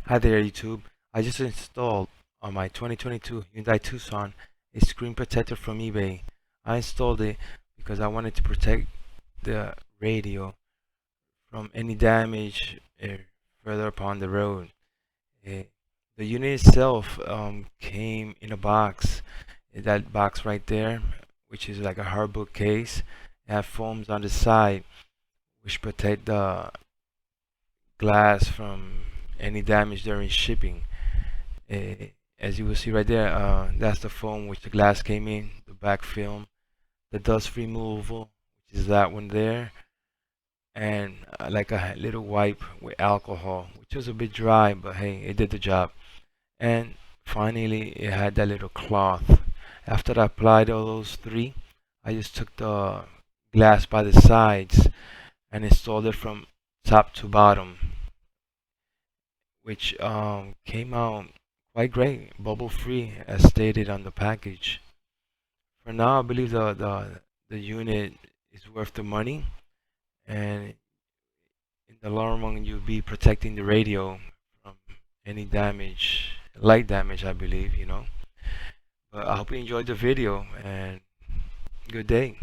Hi there, YouTube. I just installed on my 2022 Hyundai Tucson a screen protector from eBay. I installed it because I wanted to protect the radio from any damage further upon the road. Uh, the unit itself came in a box. That box right there, which is like a hardbook case, it have foams on the side which protect the glass from any damage during shipping. Uh, as you will see right there, that's the foam which the glass came in, the back film, the dust removal, which is that one there, and like a little wipe with alcohol, which was a bit dry, but hey, it did the job. And finally, it had that little cloth. After I applied all those three, I just took the glass by the sides and installed it from top to bottom, which came out quite great, bubble free as stated on the package. For now, I believe the unit is worth the money, and in the long run, you'll be protecting the radio from any damage, light damage, I believe. But I hope you enjoyed the video, and good day.